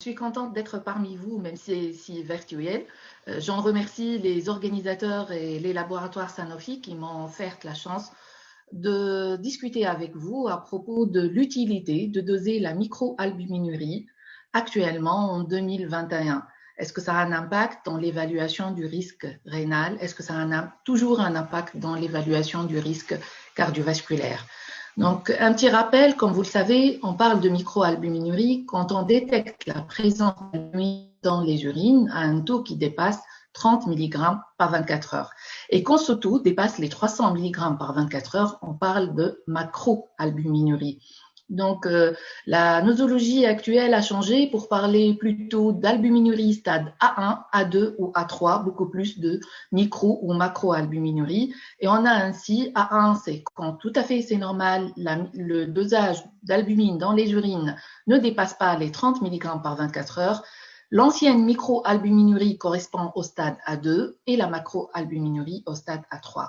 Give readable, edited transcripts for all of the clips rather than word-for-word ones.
Je suis contente d'être parmi vous, même si c'est virtuel. J'en remercie les organisateurs et les laboratoires Sanofi qui m'ont offert la chance de discuter avec vous à propos de l'utilité de doser la microalbuminurie actuellement en 2021. Est-ce que ça a un impact dans l'évaluation du risque rénal? Est-ce que ça a toujours un impact dans l'évaluation du risque cardiovasculaire? Donc, un petit rappel, comme vous le savez, on parle de microalbuminurie quand on détecte la présence d'albumine dans les urines à un taux qui dépasse 30 mg par 24 heures. Et quand ce taux dépasse les 300 mg par 24 heures, on parle de macroalbuminurie. Donc, la nosologie actuelle a changé pour parler plutôt d'albuminurie stade A1, A2 ou A3, beaucoup plus de micro ou macroalbuminurie. Et on a ainsi A1, c'est quand tout à fait c'est normal, le dosage d'albumine dans les urines ne dépasse pas les 30 mg par 24 heures. L'ancienne microalbuminurie correspond au stade A2 et la macroalbuminurie au stade A3.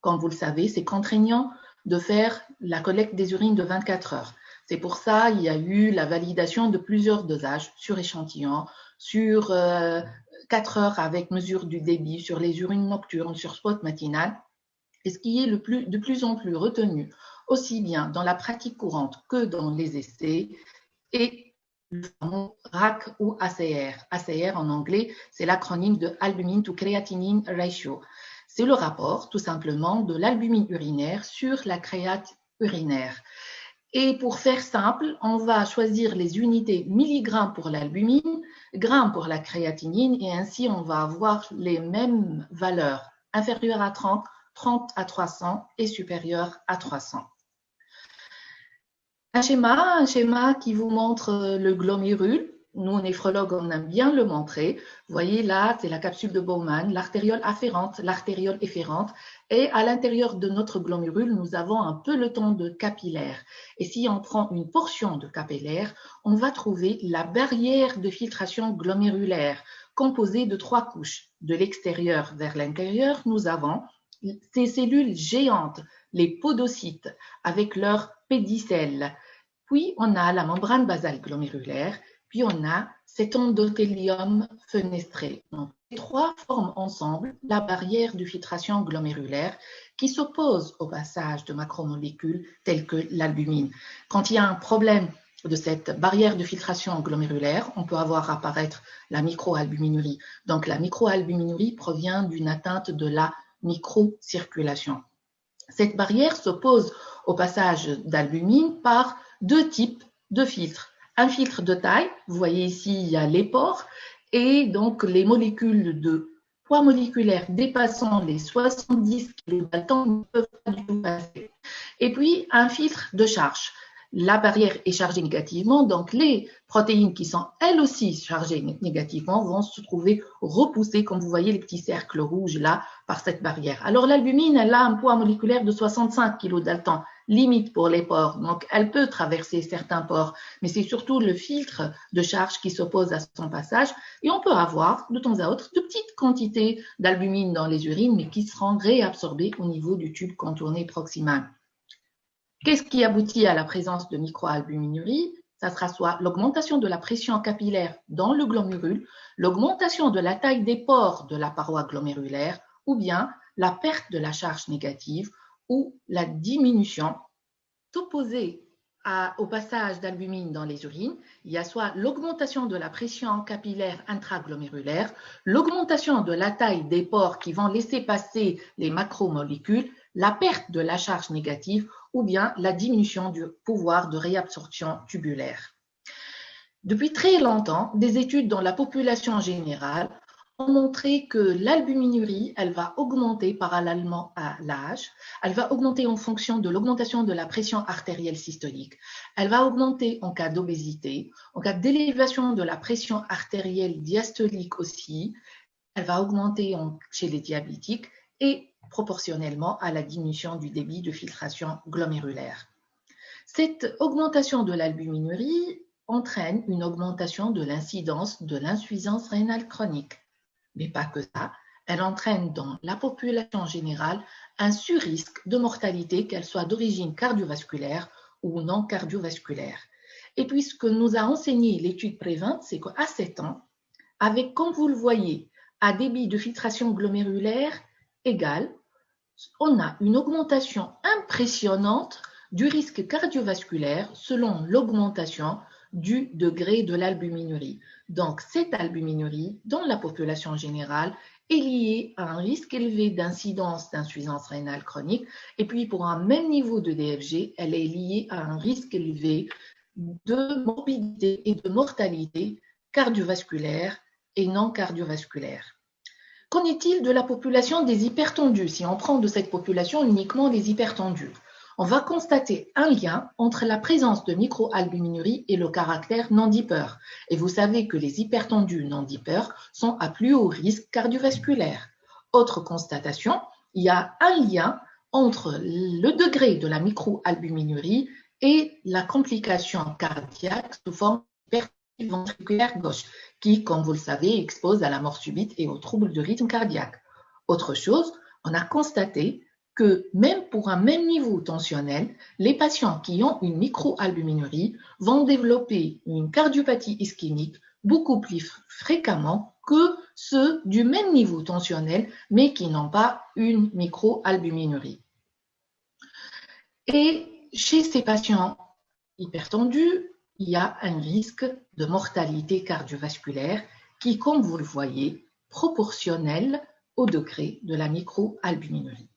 Comme vous le savez, c'est contraignant de faire la collecte des urines de 24 heures. C'est pour ça qu'il y a eu la validation de plusieurs dosages sur échantillon, sur 4 heures avec mesure du débit, sur les urines nocturnes, sur spot matinal. Et ce qui est de plus en plus retenu, aussi bien dans la pratique courante que dans les essais, est le fameux RAC ou ACR. ACR en anglais, c'est l'acronyme de Albumin to Creatinine Ratio. C'est le rapport, tout simplement, de l'albumine urinaire sur la créate urinaire. Et pour faire simple, on va choisir les unités milligrammes pour l'albumine, grammes pour la créatinine, et ainsi on va avoir les mêmes valeurs, inférieures à 30, 30 à 300 et supérieures à 300. Un schéma qui vous montre le glomérule. Nous, néphrologues, on aime bien le montrer. Vous voyez là, c'est la capsule de Bowman, l'artériole afférente, l'artériole efférente. Et à l'intérieur de notre glomérule, nous avons un peloton de capillaires. Et si on prend une portion de capillaire, on va trouver la barrière de filtration glomérulaire, composée de 3 couches. De l'extérieur vers l'intérieur, nous avons ces cellules géantes, les podocytes, avec leurs pédicelles. Puis, on a la membrane basale glomérulaire, puis on a cet endothélium fenestré. Donc, les 3 forment ensemble la barrière de filtration glomérulaire qui s'oppose au passage de macromolécules telles que l'albumine. Quand il y a un problème de cette barrière de filtration glomérulaire, on peut avoir apparaître la microalbuminurie. Donc, la microalbuminurie provient d'une atteinte de la microcirculation. Cette barrière s'oppose au passage d'albumine par 2 types de filtres. Un filtre de taille, vous voyez ici, il y a les pores, et donc les molécules de poids moléculaire dépassant les 70 kDa ne peuvent pas du tout passer. Et puis, un filtre de charge. La barrière est chargée négativement, donc les protéines qui sont elles aussi chargées négativement vont se trouver repoussées, comme vous voyez les petits cercles rouges là, par cette barrière. Alors l'albumine, elle a un poids moléculaire de 65 kDa, limite pour les pores, donc elle peut traverser certains pores, mais c'est surtout le filtre de charge qui s'oppose à son passage, et on peut avoir de temps à autre de petites quantités d'albumine dans les urines, mais qui seront réabsorbées au niveau du tube contourné proximal. Qu'est-ce qui aboutit à la présence de microalbuminurie? Ça sera soit l'augmentation de la pression capillaire dans le glomérule, l'augmentation de la taille des pores de la paroi glomérulaire, ou bien la perte de la charge négative ou la diminution. Opposée au passage d'albumine dans les urines, il y a soit l'augmentation de la pression capillaire intraglomérulaire, l'augmentation de la taille des pores qui vont laisser passer les macromolécules, la perte de la charge négative ou bien la diminution du pouvoir de réabsorption tubulaire. Depuis très longtemps, des études dans la population générale ont montré que l'albuminurie, elle va augmenter parallèlement à l'âge, elle va augmenter en fonction de l'augmentation de la pression artérielle systolique, elle va augmenter en cas d'obésité, en cas d'élévation de la pression artérielle diastolique aussi, elle va augmenter chez les diabétiques et proportionnellement à la diminution du débit de filtration glomérulaire. Cette augmentation de l'albuminurie entraîne une augmentation de l'incidence de l'insuffisance rénale chronique. Mais pas que ça, elle entraîne dans la population générale un surrisque de mortalité, qu'elle soit d'origine cardiovasculaire ou non cardiovasculaire. Et puis, ce que nous a enseigné l'étude Prévent, c'est qu'à 7 ans, avec, comme vous le voyez, un débit de filtration glomérulaire égal, on a une augmentation impressionnante du risque cardiovasculaire selon l'augmentation du degré de l'albuminurie. Donc, cette albuminurie, dans la population générale, est liée à un risque élevé d'incidence d'insuffisance rénale chronique. Et puis, pour un même niveau de DFG, elle est liée à un risque élevé de morbidité et de mortalité cardiovasculaire et non cardiovasculaire. Qu'en est-il de la population des hypertendus? Si on prend de cette population uniquement les hypertendus, on va constater un lien entre la présence de microalbuminurie et le caractère non-dipeur. Et vous savez que les hypertendus non-dipeurs sont à plus haut risque cardiovasculaire. Autre constatation, il y a un lien entre le degré de la microalbuminurie et la complication cardiaque sous forme ventriculaire gauche, qui, comme vous le savez, expose à la mort subite et aux troubles de rythme cardiaque. Autre chose, on a constaté que même pour un même niveau tensionnel, les patients qui ont une microalbuminurie vont développer une cardiopathie ischémique beaucoup plus fréquemment que ceux du même niveau tensionnel, mais qui n'ont pas une microalbuminurie. Et chez ces patients hypertendus, il y a un risque de mortalité cardiovasculaire qui, comme vous le voyez, proportionnel au degré de la microalbuminurie.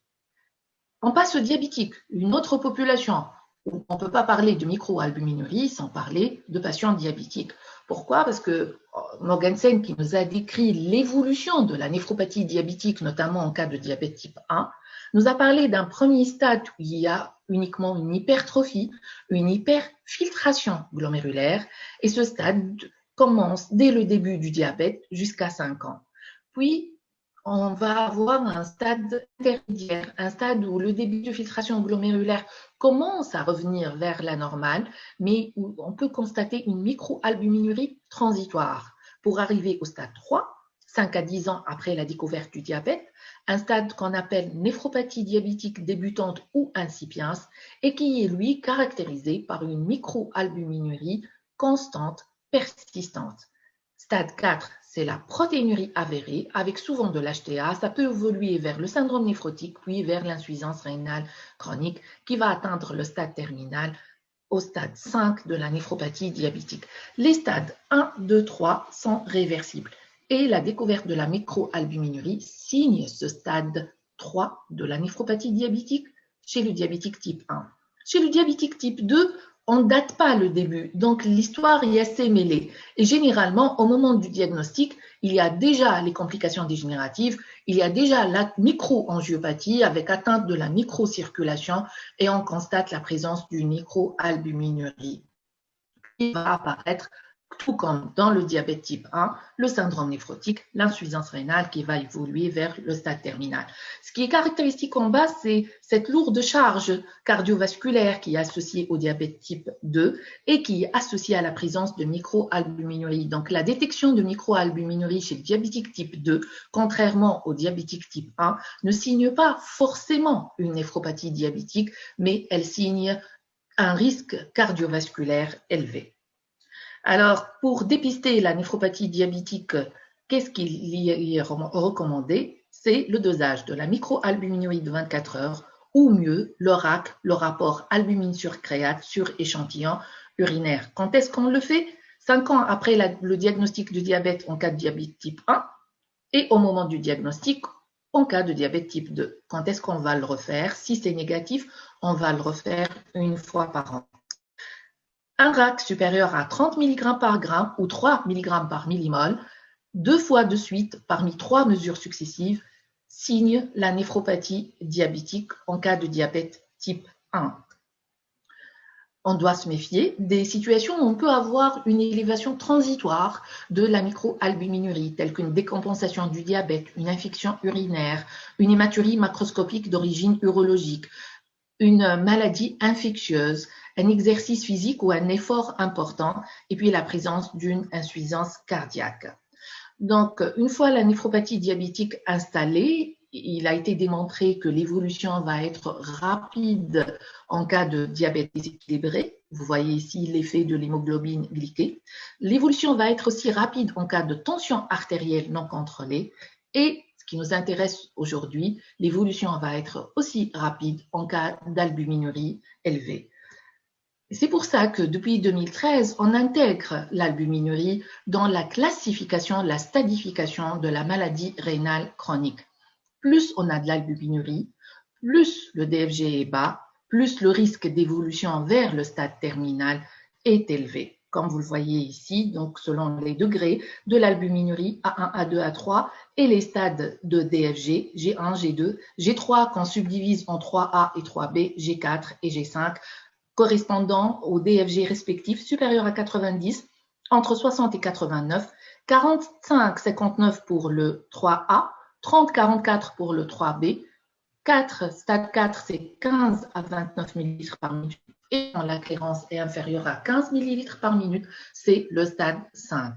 On passe au diabétique, une autre population où on ne peut pas parler de microalbuminurie sans parler de patients diabétiques. Pourquoi? Parce que Mogensen, qui nous a décrit l'évolution de la néphropathie diabétique, notamment en cas de diabète type 1, nous a parlé d'un premier stade où il y a uniquement une hypertrophie, une hyperfiltration glomérulaire, et ce stade commence dès le début du diabète jusqu'à 5 ans. Puis, on va avoir un stade intermédiaire, un stade où le débit de filtration glomérulaire commence à revenir vers la normale, mais où on peut constater une microalbuminurie transitoire pour arriver au stade 3, 5 à 10 ans après la découverte du diabète, un stade qu'on appelle néphropathie diabétique débutante ou incipience et qui est, lui, caractérisé par une microalbuminurie constante, persistante. Stade 4, c'est la protéinurie avérée, avec souvent de l'HTA. Ça peut évoluer vers le syndrome néphrotique, puis vers l'insuffisance rénale chronique, qui va atteindre le stade terminal au stade 5 de la néphropathie diabétique. Les stades 1, 2, 3 sont réversibles. Et la découverte de la microalbuminurie signe ce stade 3 de la néphropathie diabétique chez le diabétique type 1. Chez le diabétique type 2, on ne date pas le début, donc l'histoire est assez mêlée. Et généralement, au moment du diagnostic, il y a déjà les complications dégénératives, il y a déjà la microangiopathie avec atteinte de la microcirculation et on constate la présence d'une microalbuminurie qui va apparaître tout comme dans le diabète type 1, le syndrome néphrotique, l'insuffisance rénale qui va évoluer vers le stade terminal. Ce qui est caractéristique en bas, c'est cette lourde charge cardiovasculaire qui est associée au diabète type 2 et qui est associée à la présence de microalbuminurie. Donc, la détection de microalbuminurie chez le diabétique type 2, contrairement au diabétique type 1, ne signe pas forcément une néphropathie diabétique, mais elle signe un risque cardiovasculaire élevé. Alors, pour dépister la néphropathie diabétique, qu'est-ce qu'il y est recommandé? C'est le dosage de la microalbuminurie de 24 heures ou mieux le RAC, le rapport albumine sur créate sur échantillon urinaire. Quand est-ce qu'on le fait? 5 ans après le diagnostic du diabète en cas de diabète type 1 et au moment du diagnostic en cas de diabète type 2. Quand est-ce qu'on va le refaire? Si c'est négatif, on va le refaire une fois par an. Un RAC supérieur à 30 mg par gramme ou 3 mg par millimol, 2 fois de suite parmi 3 mesures successives, signe la néphropathie diabétique en cas de diabète type 1. On doit se méfier des situations où on peut avoir une élévation transitoire de la microalbuminurie, telle qu'une décompensation du diabète, une infection urinaire, une hématurie macroscopique d'origine urologique, une maladie infectieuse, un exercice physique ou un effort important, et puis la présence d'une insuffisance cardiaque. Donc, une fois la néphropathie diabétique installée, il a été démontré que l'évolution va être rapide en cas de diabète déséquilibré. Vous voyez ici l'effet de l'hémoglobine glyquée. L'évolution va être aussi rapide en cas de tension artérielle non contrôlée. Et ce qui nous intéresse aujourd'hui, l'évolution va être aussi rapide en cas d'albuminurie élevée. C'est pour ça que depuis 2013, on intègre l'albuminurie dans la classification, la stadification de la maladie rénale chronique. Plus on a de l'albuminurie, plus le DFG est bas, plus le risque d'évolution vers le stade terminal est élevé. Comme vous le voyez ici, donc selon les degrés de l'albuminurie A1, A2, A3 et les stades de DFG, G1, G2, G3 qu'on subdivise en 3A et 3B, G4 et G5, correspondant au DFG respectif supérieur à 90, entre 60 et 89, 45-59 pour le 3A, 30-44 pour le 3B, stade 4, c'est 15 à 29 ml par minute, et quand la clairance est inférieure à 15 ml par minute, c'est le stade 5.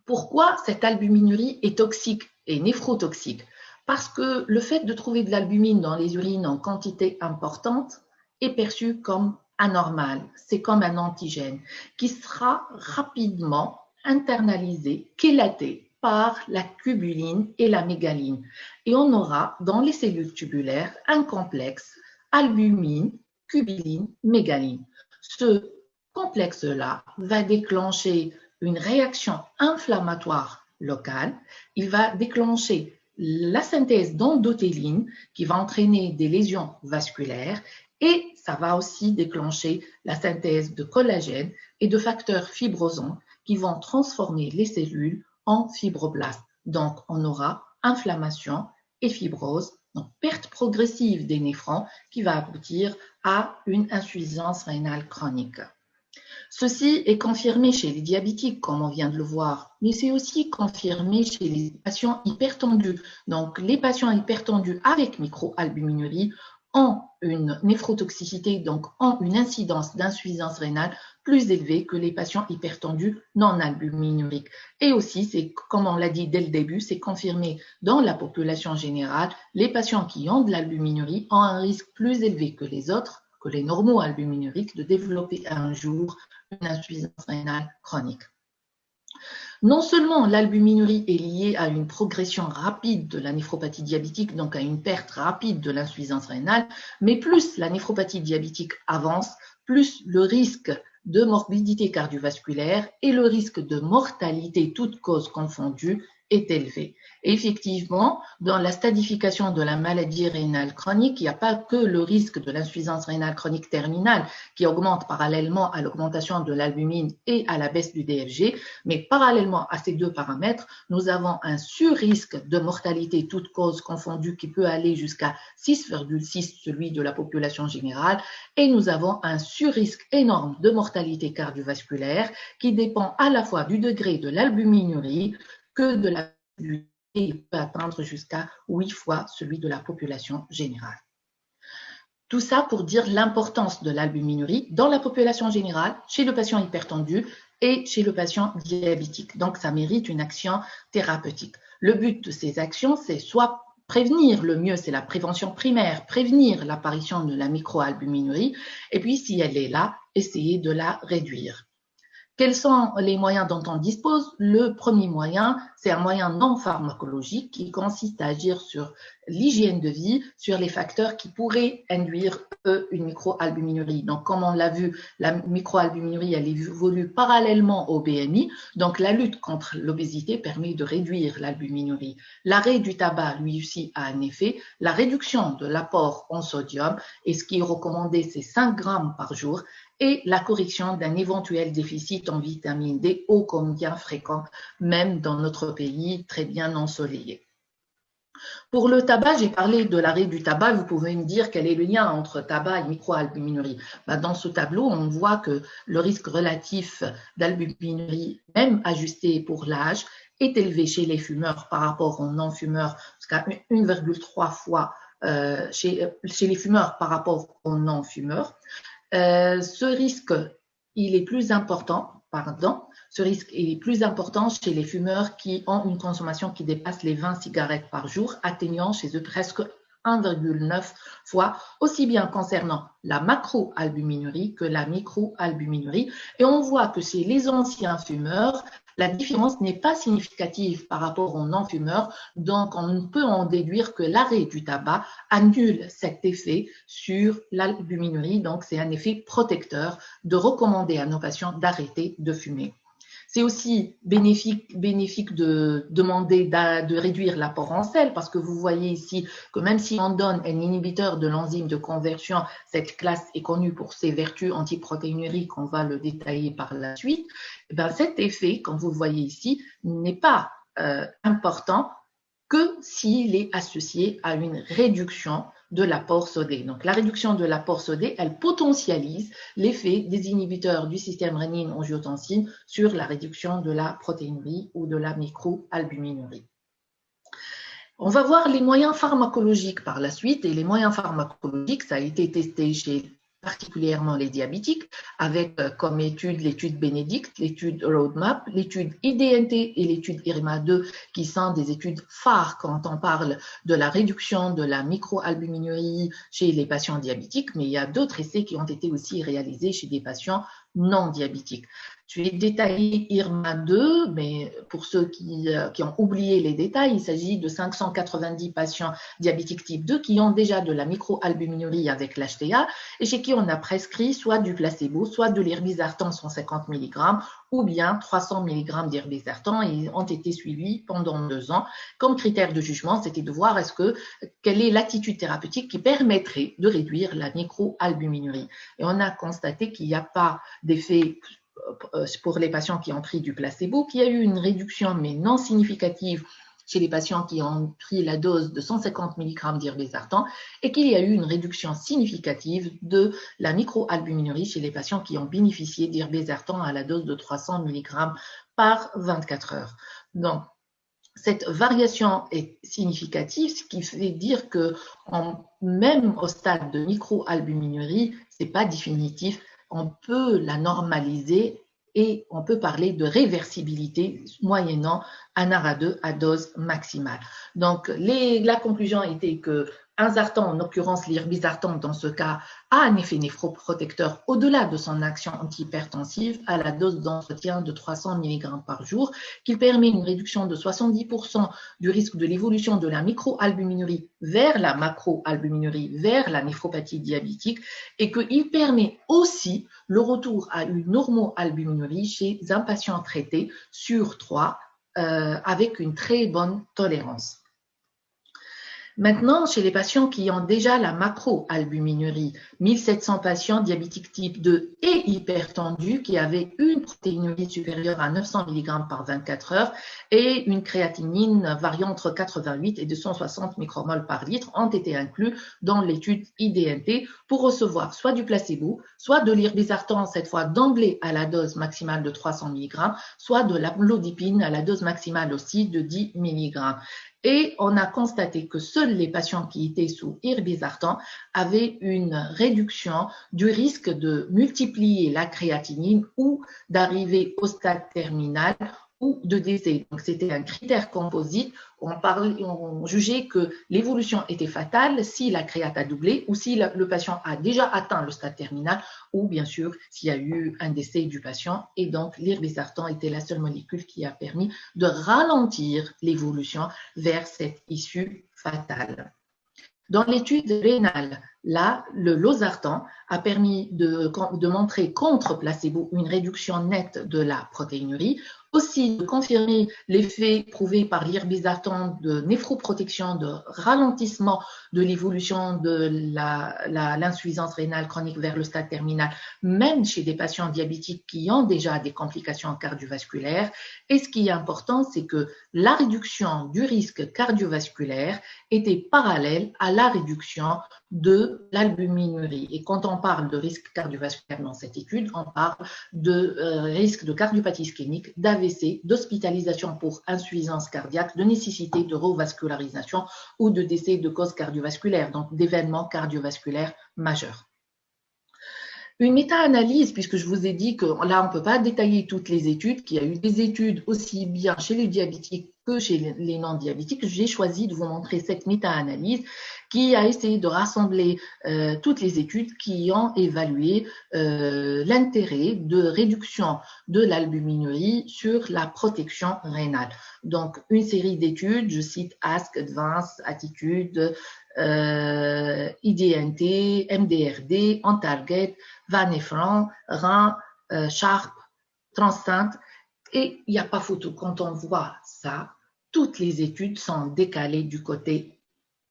Pourquoi cette albuminurie est toxique et néphrotoxique? Parce que le fait de trouver de l'albumine dans les urines en quantité importante est perçu comme anormal. C'est comme un antigène qui sera rapidement internalisé, chélaté par la cubuline et la mégaline. Et on aura dans les cellules tubulaires un complexe albumine, cubuline, mégaline. Ce complexe-là va déclencher une réaction inflammatoire locale. Il va déclencher la synthèse d'endothéline qui va entraîner des lésions vasculaires et ça va aussi déclencher la synthèse de collagène et de facteurs fibrosants qui vont transformer les cellules en fibroblastes. Donc, on aura inflammation et fibrose, donc perte progressive des néphrons qui va aboutir à une insuffisance rénale chronique. Ceci est confirmé chez les diabétiques, comme on vient de le voir, mais c'est aussi confirmé chez les patients hypertendus. Donc, les patients hypertendus avec microalbuminurie ont une néphrotoxicité, donc ont une incidence d'insuffisance rénale plus élevée que les patients hypertendus non albuminuriques. Et aussi, c'est comme on l'a dit dès le début, c'est confirmé dans la population générale, les patients qui ont de l'albuminurie ont un risque plus élevé que les autres, que les normaux albuminuriques, de développer un jour une insuffisance rénale chronique. Non seulement l'albuminurie est liée à une progression rapide de la néphropathie diabétique, donc à une perte rapide de l'insuffisance rénale, mais plus la néphropathie diabétique avance, plus le risque de morbidité cardiovasculaire et le risque de mortalité, toutes causes confondues, est élevé. Et effectivement, dans la stadification de la maladie rénale chronique, il n'y a pas que le risque de l'insuffisance rénale chronique terminale qui augmente parallèlement à l'augmentation de l'albumine et à la baisse du DFG, mais parallèlement à ces deux paramètres, nous avons un surrisque de mortalité toutes causes confondues qui peut aller jusqu'à 6,6, celui de la population générale, et nous avons un surrisque énorme de mortalité cardiovasculaire qui dépend à la fois du degré de l'albuminurie que de la et peut atteindre jusqu'à 8 fois celui de la population générale. Tout ça pour dire l'importance de l'albuminurie dans la population générale, chez le patient hypertendu et chez le patient diabétique. Donc, ça mérite une action thérapeutique. Le but de ces actions, c'est soit prévenir, le mieux c'est la prévention primaire, prévenir l'apparition de la microalbuminurie, et puis si elle est là, essayer de la réduire. Quels sont les moyens dont on dispose? Le premier moyen, c'est un moyen non pharmacologique qui consiste à agir sur l'hygiène de vie, sur les facteurs qui pourraient induire une microalbuminurie. Donc, comme on l'a vu, la microalbuminurie, elle évolue parallèlement au BMI. Donc, la lutte contre l'obésité permet de réduire l'albuminurie. L'arrêt du tabac, lui aussi, a un effet. La réduction de l'apport en sodium, et ce qui est recommandé, c'est 5 grammes par jour, et la correction d'un éventuel déficit en vitamine D, ô combien fréquent, même dans notre pays très bien ensoleillé. Pour le tabac, j'ai parlé de l'arrêt du tabac. Vous pouvez me dire quel est le lien entre tabac et microalbuminurie. Dans ce tableau, on voit que le risque relatif d'albuminurie, même ajusté pour l'âge, est élevé chez les fumeurs par rapport aux non-fumeurs, jusqu'à 1,3 fois chez les fumeurs par rapport aux non-fumeurs. Ce risque, il est plus important, Ce risque est plus important chez les fumeurs qui ont une consommation qui dépasse les 20 cigarettes par jour, atteignant chez eux presque 1,9 fois, aussi bien concernant la macroalbuminurie que la microalbuminurie. Et on voit que chez les anciens fumeurs, la différence n'est pas significative par rapport aux non-fumeurs, donc on peut en déduire que l'arrêt du tabac annule cet effet sur l'albuminurie, donc c'est un effet protecteur de recommander à nos patients d'arrêter de fumer. C'est aussi bénéfique de demander de réduire l'apport en sel parce que vous voyez ici que même si on donne un inhibiteur de l'enzyme de conversion, cette classe est connue pour ses vertus antiprotéinuriques, on va le détailler par la suite, et bien cet effet, comme vous le voyez ici, n'est pas important que s'il est associé à une réduction de l'apport sodé. Donc, la réduction de l'apport sodé, elle potentialise l'effet des inhibiteurs du système rénine-angiotensine sur la réduction de la protéinurie ou de la microalbuminurie. On va voir les moyens pharmacologiques par la suite, et les moyens pharmacologiques, ça a été testé chez particulièrement les diabétiques, avec comme étude l'étude Bénédicte, l'étude Roadmap, l'étude IDNT et l'étude IRMA2, qui sont des études phares quand on parle de la réduction de la microalbuminurie chez les patients diabétiques, mais il y a d'autres essais qui ont été aussi réalisés chez des patients non diabétiques. Je vais détailler IRMA2, mais pour ceux qui ont oublié les détails, il s'agit de 590 patients diabétiques type 2 qui ont déjà de la microalbuminurie avec l'HTA et chez qui on a prescrit soit du placebo, soit de l'irbisartan 150 mg ou bien 300 mg d'irbisartan et ont été suivis pendant 2 ans. Comme critère de jugement, c'était de voir quelle est l'attitude thérapeutique qui permettrait de réduire la microalbuminurie. Et on a constaté qu'il n'y a pas d'effet pour les patients qui ont pris du placebo, qu'il y a eu une réduction mais non significative chez les patients qui ont pris la dose de 150 mg d'irbesartan et qu'il y a eu une réduction significative de la microalbuminurie chez les patients qui ont bénéficié d'irbesartan à la dose de 300 mg par 24 heures. Donc, cette variation est significative, ce qui fait dire que même au stade de microalbuminurie, ce n'est pas définitif, on peut la normaliser et on peut parler de réversibilité moyennant un ARA2 à dose maximale. Donc, la conclusion était que un zartan, en l'occurrence l'irbisartan dans ce cas, a un effet néphroprotecteur au-delà de son action antihypertensive à la dose d'entretien de 300 mg par jour, qu'il permet une réduction de 70% du risque de l'évolution de la microalbuminurie vers la macroalbuminurie, vers la néphropathie diabétique, et qu'il permet aussi le retour à une normoalbuminurie chez un patient traité sur 3 avec une très bonne tolérance. Maintenant, chez les patients qui ont déjà la macroalbuminurie, 1700 patients diabétiques type 2 et hypertendus qui avaient une protéinurie supérieure à 900 mg par 24 heures et une créatinine variant entre 88 et 260 micromoles par litre ont été inclus dans l'étude IDNT pour recevoir soit du placebo, soit de l'irbisartan, cette fois d'emblée à la dose maximale de 300 mg, soit de l'amlodipine à la dose maximale aussi de 10 mg. Et on a constaté que seuls les patients qui étaient sous irbisartan avaient une réduction du risque de multiplier la créatinine ou d'arriver au stade terminal ou de décès. Donc, c'était un critère composite. On jugeait que l'évolution était fatale si la créate a doublé ou si le patient a déjà atteint le stade terminal ou bien sûr s'il y a eu un décès du patient. Et donc, l'irbisartan était la seule molécule qui a permis de ralentir l'évolution vers cette issue fatale. Dans l'étude rénale, là, le losartan a permis de montrer contre placebo une réduction nette de la protéinurie, aussi de confirmer l'effet prouvé par l'irbisartan de néphroprotection, de ralentissement de l'évolution de l'insuffisance rénale chronique vers le stade terminal, même chez des patients diabétiques qui ont déjà des complications cardiovasculaires. Et ce qui est important, c'est que la réduction du risque cardiovasculaire était parallèle à la réduction de l'albuminurie. Et quand on parle de risque cardiovasculaire dans cette étude, on parle de risque de cardiopathie ischémique, d'AVC, d'hospitalisation pour insuffisance cardiaque, de nécessité de revascularisation ou de décès de cause cardiovasculaire, donc d'événements cardiovasculaires majeurs. Une méta-analyse, puisque je vous ai dit que là, on ne peut pas détailler toutes les études, qu'il y a eu des études aussi bien chez les diabétiques que chez les non-diabétiques, j'ai choisi de vous montrer cette méta-analyse qui a essayé de rassembler toutes les études qui ont évalué l'intérêt de réduction de l'albuminurie sur la protection rénale. Donc, une série d'études, je cite Ask, Advance, Attitude, IDNT, MDRD, OnTarget, Van Effron, Rhin, Sharp, Transcend, et il n'y a pas photo. Quand on voit ça, toutes les études sont décalées du côté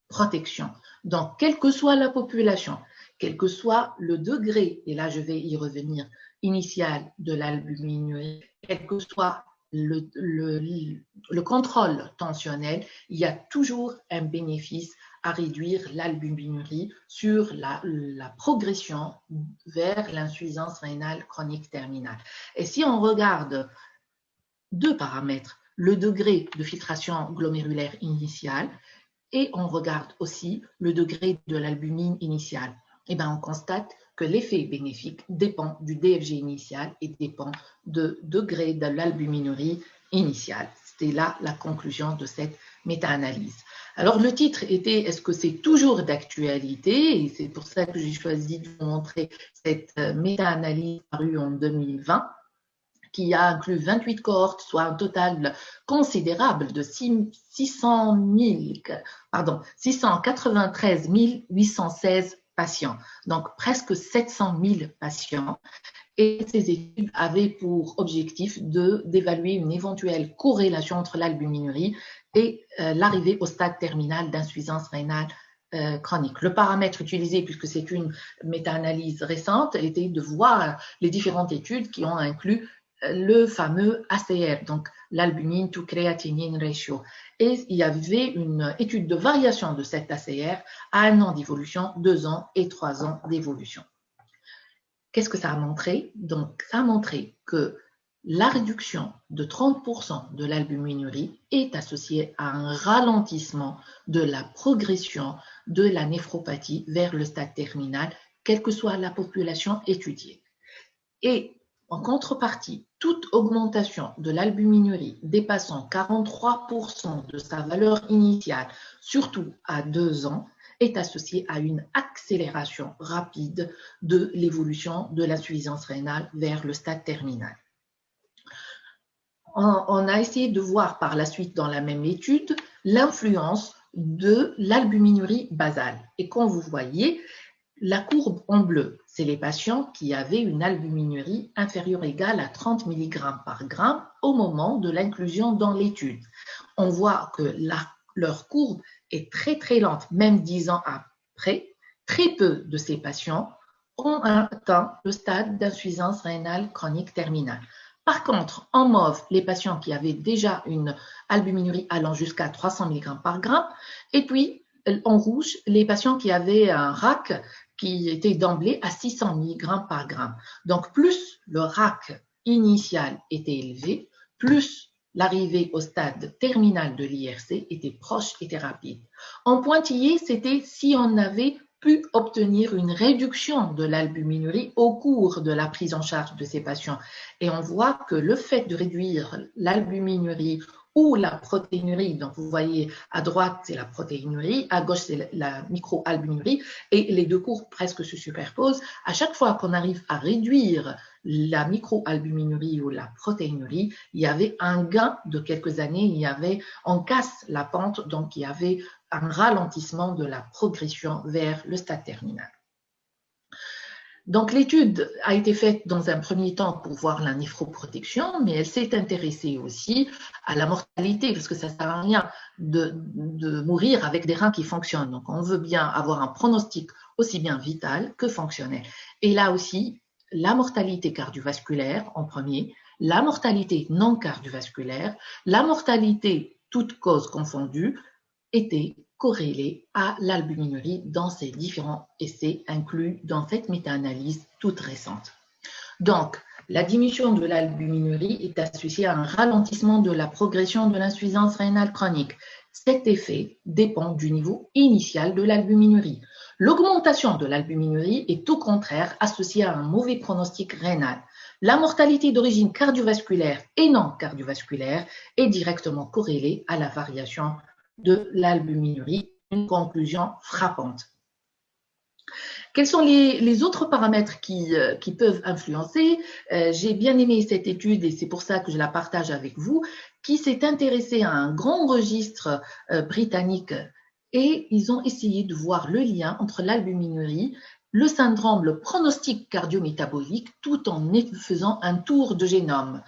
protection. Donc, quelle que soit la population, quel que soit le degré, et là je vais y revenir, initial de l'albuminurie, quel que soit le contrôle tensionnel, il y a toujours un bénéfice à réduire l'albuminurie sur la progression vers l'insuffisance rénale chronique terminale. Et si on regarde deux paramètres, le degré de filtration glomérulaire initiale et on regarde aussi le degré de l'albumine initiale, et bien on constate que l'effet bénéfique dépend du DFG initial et dépend du degré de l'albuminurie initiale. C'était là la conclusion de cette méta-analyse. Alors le titre était « Est-ce que c'est toujours d'actualité ?» et c'est pour ça que j'ai choisi de vous montrer cette méta-analyse parue en 2020 qui a inclus 28 cohortes, soit un total considérable de 693 816 patients, donc presque 700 000 patients. Et ces études avaient pour objectif d'évaluer une éventuelle corrélation entre l'albuminurie et l'arrivée au stade terminal d'insuffisance rénale chronique. Le paramètre utilisé, puisque c'est une méta-analyse récente, était de voir les différentes études qui ont inclus le fameux ACR, donc l'albumine to creatinine ratio. Et il y avait une étude de variation de cet ACR à 1 an d'évolution, 2 ans et 3 ans d'évolution. Qu'est-ce que ça a montré? Donc, ça a montré que la réduction de 30% de l'albuminurie est associée à un ralentissement de la progression de la néphropathie vers le stade terminal, quelle que soit la population étudiée. Et en contrepartie, toute augmentation de l'albuminurie dépassant 43% de sa valeur initiale, surtout à 2 ans, est associée à une accélération rapide de l'évolution de l'insuffisance rénale vers le stade terminal. On a essayé de voir par la suite dans la même étude l'influence de l'albuminurie basale. Et comme vous voyez, la courbe en bleu, c'est les patients qui avaient une albuminurie inférieure ou égale à 30 mg par gramme au moment de l'inclusion dans l'étude. On voit que leur courbe est très très lente, même 10 ans après. Très peu de ces patients ont atteint le stade d'insuffisance rénale chronique terminale. Par contre, en mauve, les patients qui avaient déjà une albuminurie allant jusqu'à 300 mg par gramme, et puis en rouge, les patients qui avaient un RAC qui était d'emblée à 600 mg par gramme. Donc, plus le RAC initial était élevé, plus l'arrivée au stade terminal de l'IRC était proche, était rapide. En pointillé, c'était si on avait pu obtenir une réduction de l'albuminurie au cours de la prise en charge de ces patients. Et on voit que le fait de réduire l'albuminurie ou la protéinurie, donc vous voyez à droite c'est la protéinurie, à gauche c'est la microalbuminurie, et les deux courbes presque se superposent. À chaque fois qu'on arrive à réduire la microalbuminurie ou la protéinurie, il y avait un gain de quelques années, on casse la pente, donc il y avait un ralentissement de la progression vers le stade terminal. Donc l'étude a été faite dans un premier temps pour voir la néphroprotection, mais elle s'est intéressée aussi à la mortalité, parce que ça ne sert à rien de mourir avec des reins qui fonctionnent. Donc on veut bien avoir un pronostic aussi bien vital que fonctionnel. Et là aussi, la mortalité cardiovasculaire en premier, la mortalité non cardiovasculaire, la mortalité toutes causes confondues était corrélée à l'albuminurie dans ces différents essais inclus dans cette méta-analyse toute récente. Donc, la diminution de l'albuminurie est associée à un ralentissement de la progression de l'insuffisance rénale chronique. Cet effet dépend du niveau initial de l'albuminurie. L'augmentation de l'albuminurie est au contraire associée à un mauvais pronostic rénal. La mortalité d'origine cardiovasculaire et non cardiovasculaire est directement corrélée à la variation de l'albuminurie, une conclusion frappante. Quels sont les autres paramètres qui peuvent influencer? J'ai bien aimé cette étude et c'est pour ça que je la partage avec vous, qui s'est intéressée à un grand registre britannique et ils ont essayé de voir le lien entre l'albuminurie, le syndrome, le pronostic cardiométabolique, tout en faisant un tour de génome.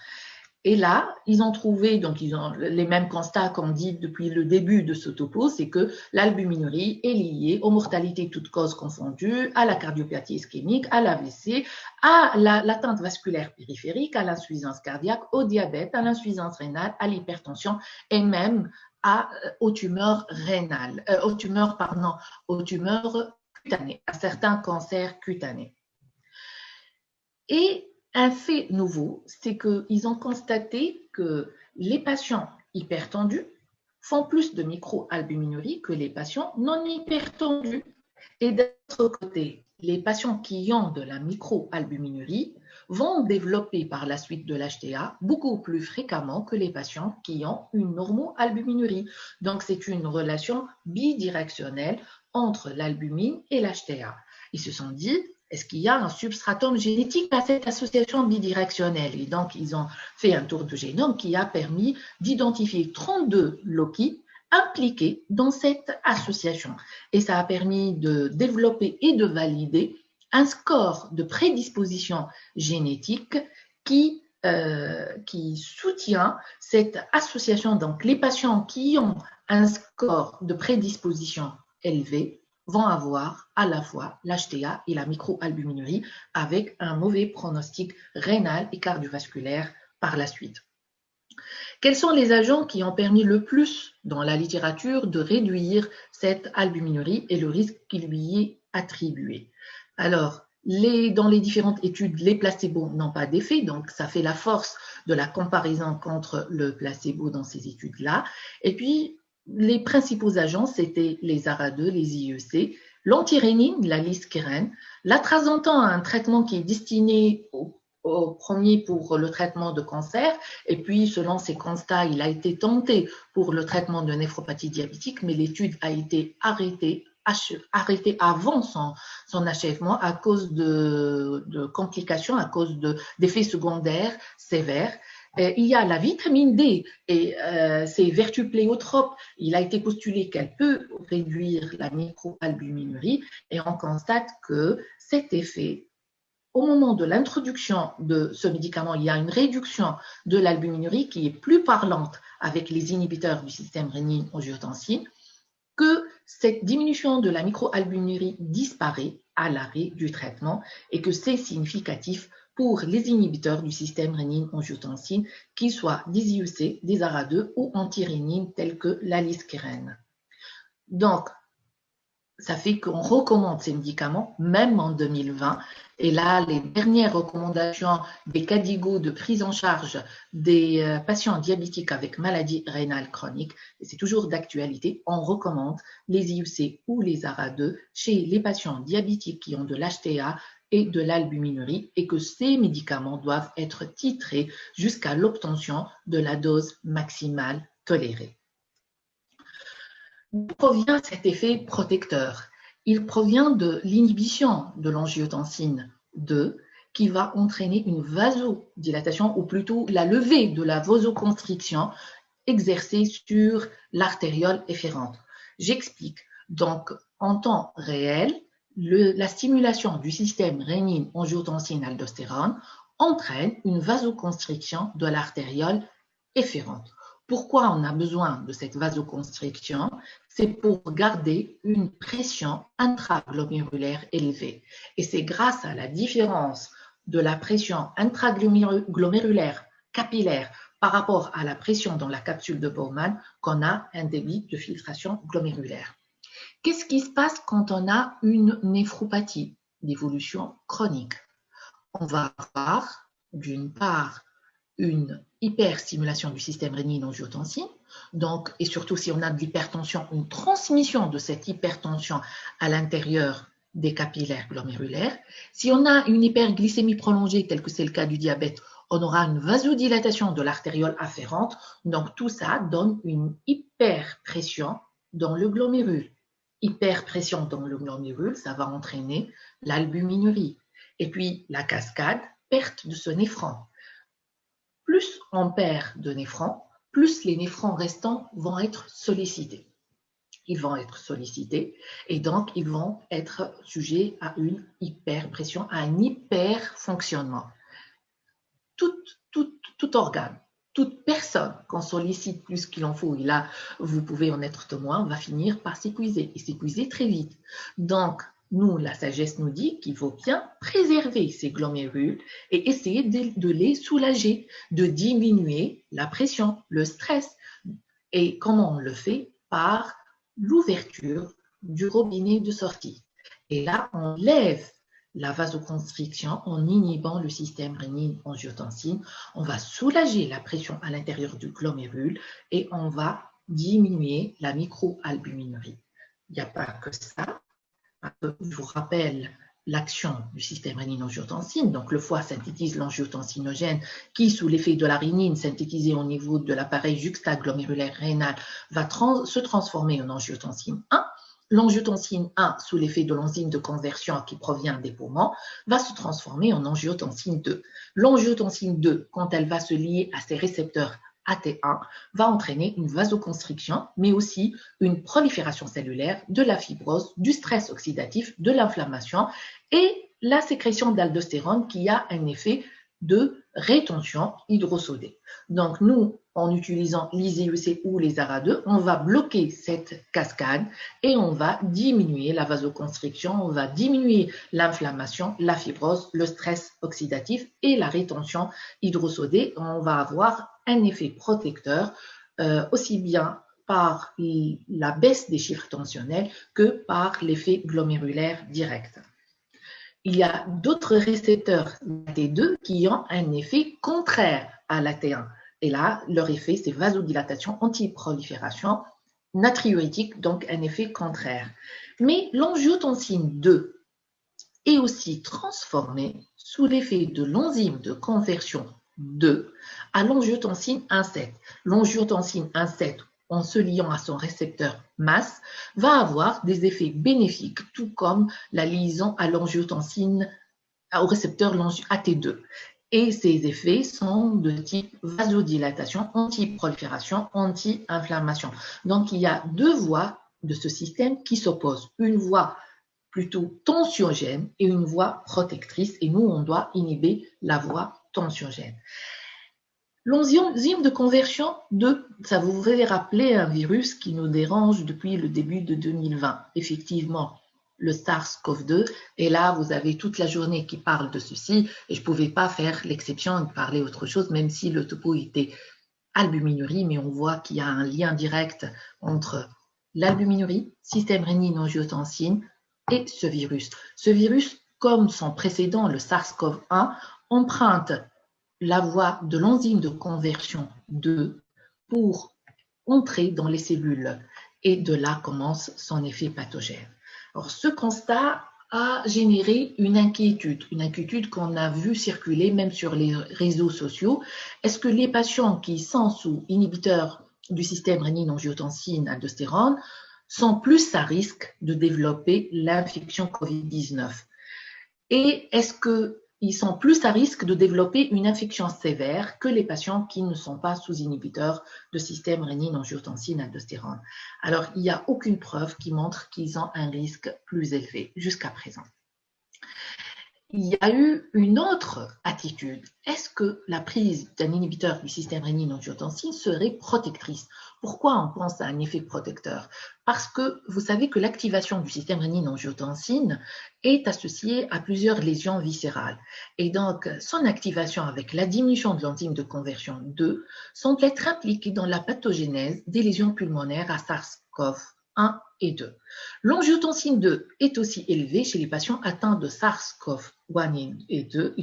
Et là, ils ont trouvé, donc ils ont les mêmes constats qu'on dit depuis le début de ce topo, c'est que l'albuminurie est liée aux mortalités toutes causes confondues, à la cardiopathie ischémique, à l'AVC, à l'atteinte vasculaire périphérique, à l'insuffisance cardiaque, au diabète, à l'insuffisance rénale, à l'hypertension et même aux tumeurs rénales, aux tumeurs cutanées, à certains cancers cutanés. Et un fait nouveau, c'est qu'ils ont constaté que les patients hypertendus font plus de microalbuminurie que les patients non hypertendus. Et d'un autre côté, les patients qui ont de la microalbuminurie vont développer par la suite de l'HTA beaucoup plus fréquemment que les patients qui ont une normoalbuminurie. Donc, c'est une relation bidirectionnelle entre l'albumine et l'HTA. Ils se sont dit, est-ce qu'il y a un substratum génétique à cette association bidirectionnelle? Et donc, ils ont fait un tour de génome qui a permis d'identifier 32 loci impliqués dans cette association. Et ça a permis de développer et de valider un score de prédisposition génétique qui soutient cette association. Donc, les patients qui ont un score de prédisposition élevé vont avoir à la fois l'HTA et la microalbuminurie avec un mauvais pronostic rénal et cardiovasculaire par la suite. Quels sont les agents qui ont permis le plus dans la littérature de réduire cette albuminurie et le risque qui lui est attribué? Alors, dans les différentes études, les placebos n'ont pas d'effet, donc ça fait la force de la comparaison contre le placebo dans ces études-là. Et puis, les principaux agents, c'était les ARA2, les IEC, l'antirénine, la liskérène, l'atrasentan, un traitement qui est destiné au premier pour le traitement de cancer, et puis selon ses constats, il a été tenté pour le traitement de néphropathie diabétique, mais l'étude a été arrêtée avant son achèvement à cause de complications, à cause d'effets secondaires sévères. Il y a la vitamine D et ses vertus pléiotropes. Il a été postulé qu'elle peut réduire la microalbuminurie et on constate que cet effet, au moment de l'introduction de ce médicament, il y a une réduction de l'albuminurie qui est plus parlante avec les inhibiteurs du système rénine-angiotensine, que cette diminution de la microalbuminurie disparaît à l'arrêt du traitement et que c'est significatif pour les inhibiteurs du système rénine-angiotensine, qu'ils soient des IEC, des ARA2 ou antirénine tels que la liskérène. Donc, ça fait qu'on recommande ces médicaments, même en 2020. Et là, les dernières recommandations des KDIGO de prise en charge des patients diabétiques avec maladie rénale chronique, et c'est toujours d'actualité, on recommande les IUC ou les ARA2 chez les patients diabétiques qui ont de l'HTA et de l'albuminurie et que ces médicaments doivent être titrés jusqu'à l'obtention de la dose maximale tolérée. D'où provient cet effet protecteur? Il provient de l'inhibition de l'angiotensine 2 qui va entraîner une vasodilatation ou plutôt la levée de la vasoconstriction exercée sur l'artériole efférente. J'explique. Donc, en temps réel, la stimulation du système rénine-angiotensine-aldostérone entraîne une vasoconstriction de l'artériole efférente. Pourquoi on a besoin de cette vasoconstriction? C'est pour garder une pression intraglomérulaire élevée. Et c'est grâce à la différence de la pression intraglomérulaire capillaire par rapport à la pression dans la capsule de Bowman qu'on a un débit de filtration glomérulaire. Qu'est-ce qui se passe quand on a une néphropathie d'évolution chronique? On va avoir d'une part une hyperstimulation du système rénine-angiotensine, Donc, et surtout si on a de l'hypertension, une transmission de cette hypertension à l'intérieur des capillaires glomérulaires. Si on a une hyperglycémie prolongée, tel que c'est le cas du diabète, on aura une vasodilatation de l'artériole afférente. Donc, tout ça donne une hyperpression dans le glomérule. Hyperpression dans le glomérule, ça va entraîner l'albuminurie. Et puis, la cascade, perte de ce néphron. Plus on perd de néphrons, plus les néphrons restants vont être sollicités. Ils vont être sollicités et donc ils vont être sujets à une hyperpression, à un hyperfonctionnement. Tout organe, toute personne qu'on sollicite plus qu'il en faut, et là vous pouvez en être témoin, va finir par s'épuiser et s'épuiser très vite. Donc, nous, la sagesse nous dit qu'il faut bien préserver ces glomérules et essayer de les soulager, de diminuer la pression, le stress. Et comment on le fait? Par l'ouverture du robinet de sortie. Et là, on lève la vasoconstriction en inhibant le système rénine-angiotensine. On va soulager la pression à l'intérieur du glomérule et on va diminuer la microalbuminurie. Il n'y a pas que ça. Je vous rappelle l'action du système rénine-angiotensine. Donc, le foie synthétise l'angiotensinogène qui, sous l'effet de la rénine synthétisée au niveau de l'appareil juxtaglomérulaire rénal, va se transformer en angiotensine 1. L'angiotensine 1, sous l'effet de l'enzyme de conversion qui provient des poumons, va se transformer en angiotensine 2. L'angiotensine 2, quand elle va se lier à ses récepteurs AT1, va entraîner une vasoconstriction, mais aussi une prolifération cellulaire, de la fibrose, du stress oxydatif, de l'inflammation et la sécrétion d'aldostérone qui a un effet de rétention hydrosodée. Donc, nous, en utilisant l'ISIUC ou les ARA2, on va bloquer cette cascade et on va diminuer la vasoconstriction, on va diminuer l'inflammation, la fibrose, le stress oxydatif et la rétention hydrosodée. On va avoir un effet protecteur aussi bien par la baisse des chiffres tensionnels que par l'effet glomérulaire direct. Il y a d'autres récepteurs T2 qui ont un effet contraire à l'AT1. Et là, leur effet, c'est vasodilatation, antiprolifération, natriurétique, donc un effet contraire. Mais l'angiotensine 2 est aussi transformée sous l'effet de l'enzyme de conversion 2 à l'angiotensine 1,7. L'angiotensine 1,7, en se liant à son récepteur MAS, va avoir des effets bénéfiques, tout comme la liaison à l'angiotensine, au récepteur AT2. Et ces effets sont de type vasodilatation, antiprolifération, anti-inflammation. Donc, il y a deux voies de ce système qui s'opposent. Une voie plutôt tensiogène et une voie protectrice. Et nous, on doit inhiber la voie tensiogène. L'enzyme de conversion 2, ça vous devrait rappeler un virus qui nous dérange depuis le début de 2020. Effectivement, le SARS-CoV-2, et là, vous avez toute la journée qui parle de ceci, et je ne pouvais pas faire l'exception et parler autre chose, même si le topo était albuminurie, mais on voit qu'il y a un lien direct entre l'albuminurie, système rénine-angiotensine, et ce virus. Ce virus, comme son précédent, le SARS-CoV-1, emprunte la voie de l'enzyme de conversion 2 pour entrer dans les cellules. Et de là commence son effet pathogène. Alors, ce constat a généré une inquiétude qu'on a vu circuler même sur les réseaux sociaux. Est-ce que les patients qui sont sous inhibiteurs du système rénine-angiotensine-aldostérone sont plus à risque de développer l'infection Covid-19? Et est-ce qu'ils sont plus à risque de développer une infection sévère que les patients qui ne sont pas sous inhibiteurs de système rénine-angiotensine-aldostérone? Alors, il n'y a aucune preuve qui montre qu'ils ont un risque plus élevé jusqu'à présent. Il y a eu une autre attitude. Est-ce que la prise d'un inhibiteur du système rénine-angiotensine serait protectrice? Pourquoi on pense à un effet protecteur? Parce que vous savez que l'activation du système rénine-angiotensine est associée à plusieurs lésions viscérales. Et donc, son activation avec la diminution de l'enzyme de conversion 2 semble être impliquée dans la pathogénèse des lésions pulmonaires à SARS-CoV-1 et 2. L'angiotensine 2 est aussi élevée chez les patients atteints de SARS-CoV-1 et 2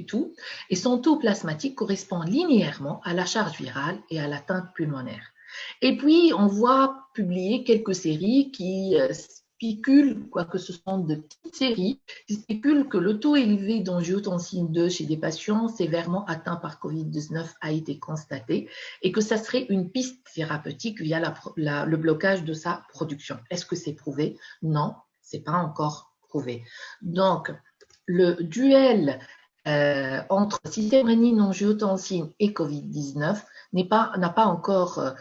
et son taux plasmatique correspond linéairement à la charge virale et à l'atteinte pulmonaire. Et puis, on voit publier quelques séries qui spéculent, quoique ce sont de petites séries, qui spéculent que le taux élevé d'angiotensine 2 chez des patients sévèrement atteints par Covid-19 a été constaté et que ça serait une piste thérapeutique via le blocage de sa production. Est-ce que c'est prouvé? Non, c'est pas encore prouvé. Donc, le duel entre système rénine-angiotensine et Covid-19 n'a pas encore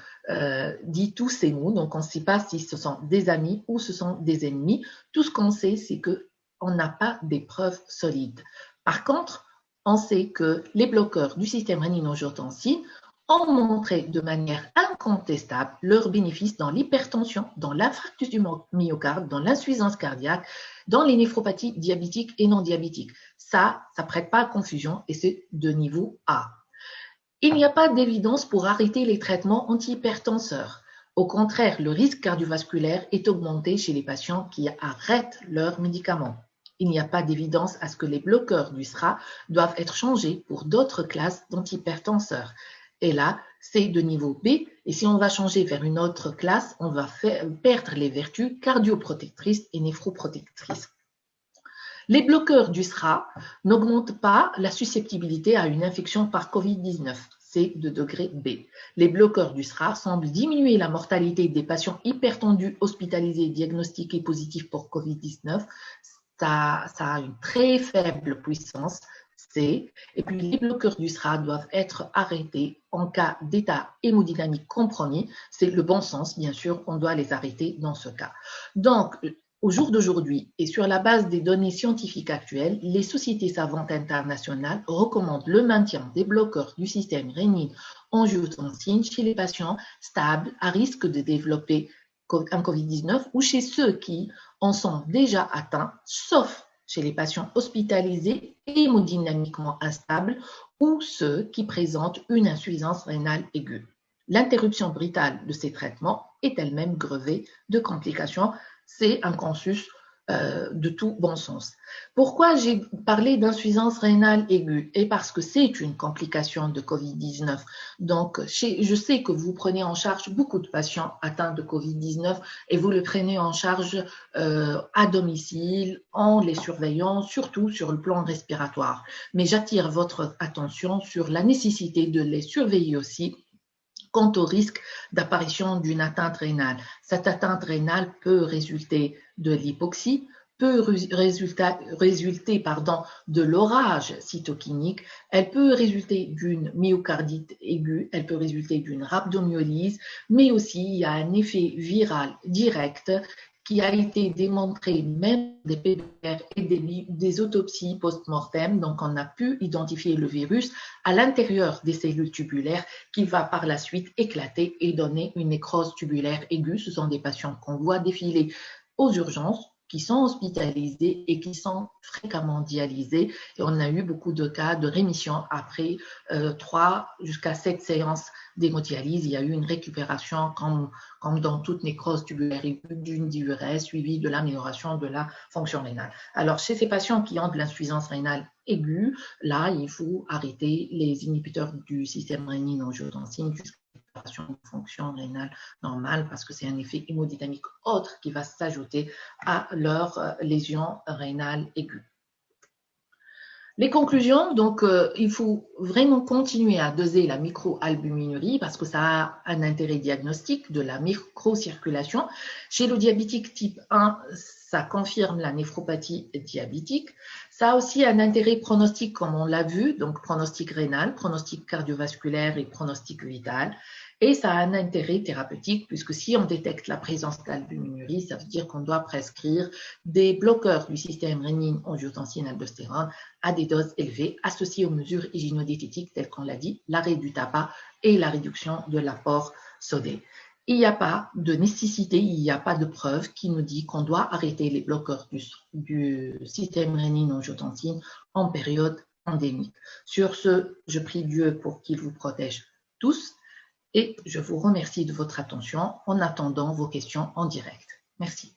dit tous ces mots, donc on ne sait pas si ce sont des amis ou ce sont des ennemis. Tout ce qu'on sait, c'est qu'on n'a pas des preuves solides. Par contre, on sait que les bloqueurs du système rénine-angiotensine ont montré de manière incontestable leurs bénéfices dans l'hypertension, dans l'infarctus du myocarde, dans l'insuffisance cardiaque, dans les néphropathies diabétiques et non diabétiques. Ça prête pas à confusion et c'est de niveau A. Il n'y a pas d'évidence pour arrêter les traitements antihypertenseurs. Au contraire, le risque cardiovasculaire est augmenté chez les patients qui arrêtent leurs médicaments. Il n'y a pas d'évidence à ce que les bloqueurs du SRA doivent être changés pour d'autres classes d'antihypertenseurs. Et là, c'est de niveau B. Et si on va changer vers une autre classe, on va perdre les vertus cardioprotectrices et néphroprotectrices. Les bloqueurs du SRA n'augmentent pas la susceptibilité à une infection par Covid-19. C'est de degré B. Les bloqueurs du SRA semblent diminuer la mortalité des patients hypertendus hospitalisés diagnostiqués positifs pour Covid-19. Ça a une très faible puissance C. Et puis les bloqueurs du SRA doivent être arrêtés en cas d'état hémodynamique compromis. C'est le bon sens, bien sûr, on doit les arrêter dans ce cas. Donc, au jour d'aujourd'hui et sur la base des données scientifiques actuelles, les sociétés savantes internationales recommandent le maintien des bloqueurs du système rénine-angiotensine chez les patients stables à risque de développer un Covid-19 ou chez ceux qui en sont déjà atteints, sauf chez les patients hospitalisés hémodynamiquement instables ou ceux qui présentent une insuffisance rénale aiguë. L'interruption brutale de ces traitements est elle-même grevée de complications. C'est un consensus de tout bon sens. Pourquoi j'ai parlé d'insuffisance rénale aiguë? Et parce que c'est une complication de Covid-19. Donc, je sais que vous prenez en charge beaucoup de patients atteints de Covid-19 et vous le prenez en charge à domicile en les surveillant, surtout sur le plan respiratoire. Mais j'attire votre attention sur la nécessité de les surveiller aussi quant au risque d'apparition d'une atteinte rénale. Cette atteinte rénale peut résulter de l'hypoxie, peut résulter de l'orage cytokinique, elle peut résulter d'une myocardite aiguë, elle peut résulter d'une rhabdomyolyse, mais aussi il y a un effet viral direct qui a été démontré même des PBR et des autopsies post-mortem. Donc, on a pu identifier le virus à l'intérieur des cellules tubulaires qui va par la suite éclater et donner une nécrose tubulaire aiguë. Ce sont des patients qu'on voit défiler aux urgences, qui sont hospitalisés et qui sont fréquemment dialysés. Et on a eu beaucoup de cas de rémission après 3 jusqu'à 7 séances d'hémodialyse. Il y a eu une récupération comme dans toute nécrose tubulaire aiguë d'une diurèse suivie de l'amélioration de la fonction rénale. Alors, chez ces patients qui ont de l'insuffisance rénale aiguë, là, il faut arrêter les inhibiteurs du système rénine-angiotensine jusqu'à de fonction rénale normale parce que c'est un effet hémodynamique autre qui va s'ajouter à leur lésion rénale aiguë. Les conclusions, donc il faut vraiment continuer à doser la microalbuminurie parce que ça a un intérêt diagnostique de la microcirculation. Chez le diabétique type 1, ça confirme la néphropathie diabétique. Ça a aussi un intérêt pronostic comme on l'a vu, donc pronostic rénal, pronostic cardiovasculaire et pronostic vital. Et ça a un intérêt thérapeutique puisque si on détecte la présence d'albuminurie, ça veut dire qu'on doit prescrire des bloqueurs du système rénine-angiotensine-aldostérone à des doses élevées associées aux mesures hygiénodiététiques telles qu'on l'a dit, l'arrêt du tabac et la réduction de l'apport sodé. Il n'y a pas de nécessité, il n'y a pas de preuve qui nous dit qu'on doit arrêter les bloqueurs du système rénine-angiotensine en période endémique. Sur ce, je prie Dieu pour qu'il vous protège tous. Et je vous remercie de votre attention en attendant vos questions en direct. Merci.